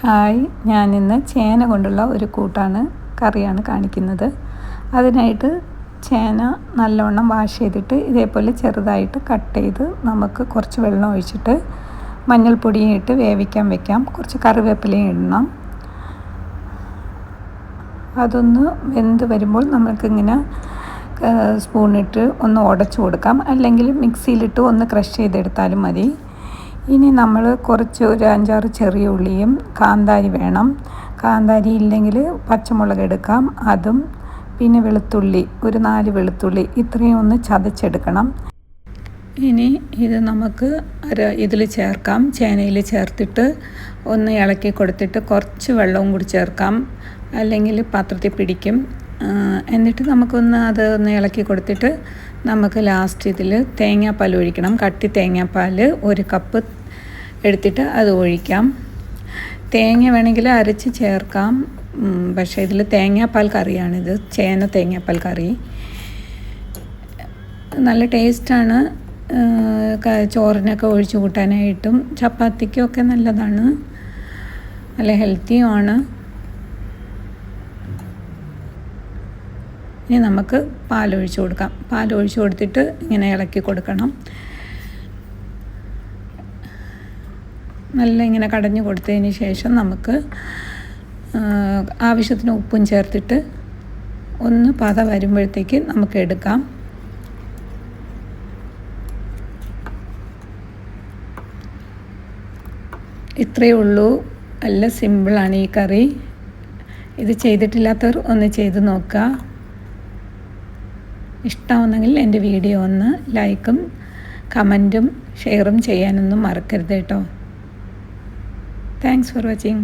Hi, ഞാനിന്ന് ചേന കൊണ്ടുള്ള ഒരു കറിയാണ് കാണിക്കുന്നത്. അതിനായിട്ട് ചേന നല്ലവണ്ണം വാഷ് ചെയ്തിട്ട് ഇതേപോലെ ചെറുതായിട്ട് കട്ട് ചെയ്ത് നമുക്ക് കുറച്ച് വെള്ളം ഒഴിച്ചിട്ട് മഞ്ഞൾപ്പൊടിയും ഇട്ട് വേവിക്കാൻ വെക്കാം. കുറച്ച് കറിവേപ്പിലയും ഇടണം. അതൊന്ന് വെന്ത് വരുമ്പോൾ നമുക്കിങ്ങനെ സ്പൂണിട്ട് ഒന്ന് ഉടച്ചു കൊടുക്കാം, അല്ലെങ്കിൽ മിക്സിയിലിട്ട് ഒന്ന് ക്രഷ് ചെയ്തെടുത്താലും മതി. ഇനി നമ്മൾ കുറച്ച് ഒരു 5-6 ചെറിയ ഉള്ളിയും കാന്താരി വേണം. കാന്താരി ഇല്ലെങ്കിൽ പച്ചമുളക് എടുക്കാം, അതും പിന്നെ വെളുത്തുള്ളി ഒരു 4 വെളുത്തുള്ളി ഇത്രയും ഒന്ന് ചതച്ചെടുക്കണം. ഇനി ഇത് നമുക്ക് ഇതിൽ ചേർക്കാം. ചേനയിൽ ചേർത്തിട്ട് ഒന്ന് ഇളക്കി കൊടുത്തിട്ട് കുറച്ച് വെള്ളവും കൂടി ചേർക്കാം, അല്ലെങ്കിൽ പാത്രത്തിൽ പിടിക്കും. എന്നിട്ട് നമുക്കൊന്ന് അതൊന്ന് ഇളക്കി കൊടുത്തിട്ട് നമുക്ക് ലാസ്റ്റ് ഇതിൽ തേങ്ങാപ്പാൽ ഒഴിക്കണം. കട്ടി തേങ്ങാപ്പാൽ 1 കപ്പ് എടുത്തിട്ട് അത് ഒഴിക്കാം. തേങ്ങ വേണമെങ്കിൽ അരച്ച് ചേർക്കാം, പക്ഷേ ഇതിൽ തേങ്ങാപ്പാൽ കറിയാണിത്, ചേന തേങ്ങാപ്പാൽ കറി. നല്ല ടേസ്റ്റാണ്. ചോറിനൊക്കെ ഒഴിച്ച് കൂട്ടാനായിട്ടും ചപ്പാത്തിക്കൊക്കെ നല്ലതാണ്, നല്ല ഹെൽത്തിയുമാണ്. ഇനി നമുക്ക് പാലൊഴിച്ച് കൊടുക്കാം. പാലൊഴിച്ച് കൊടുത്തിട്ട് ഇങ്ങനെ ഇളക്കി കൊടുക്കണം. നല്ല ഇങ്ങനെ കടഞ്ഞു കൊടുത്തതിന് ശേഷം നമുക്ക് ആവശ്യത്തിന് ഉപ്പും ചേർത്തിട്ട് ഒന്ന് പത വരുമ്പോഴത്തേക്ക് നമുക്ക് എടുക്കാം. ഇത്രയേ ഉള്ളൂ. നല്ല സിമ്പിളാണ് ഈ കറി. ഇത് ചെയ്തിട്ടില്ലാത്തവർ ഒന്ന് ചെയ്ത് നോക്കുക. ഇഷ്ടമാവുന്നെങ്കിൽ എൻ്റെ വീഡിയോ ഒന്ന് ലൈക്കും കമൻറ്റും ഷെയറും ചെയ്യാനൊന്നും മറക്കരുത് കേട്ടോ. Thanks for watching.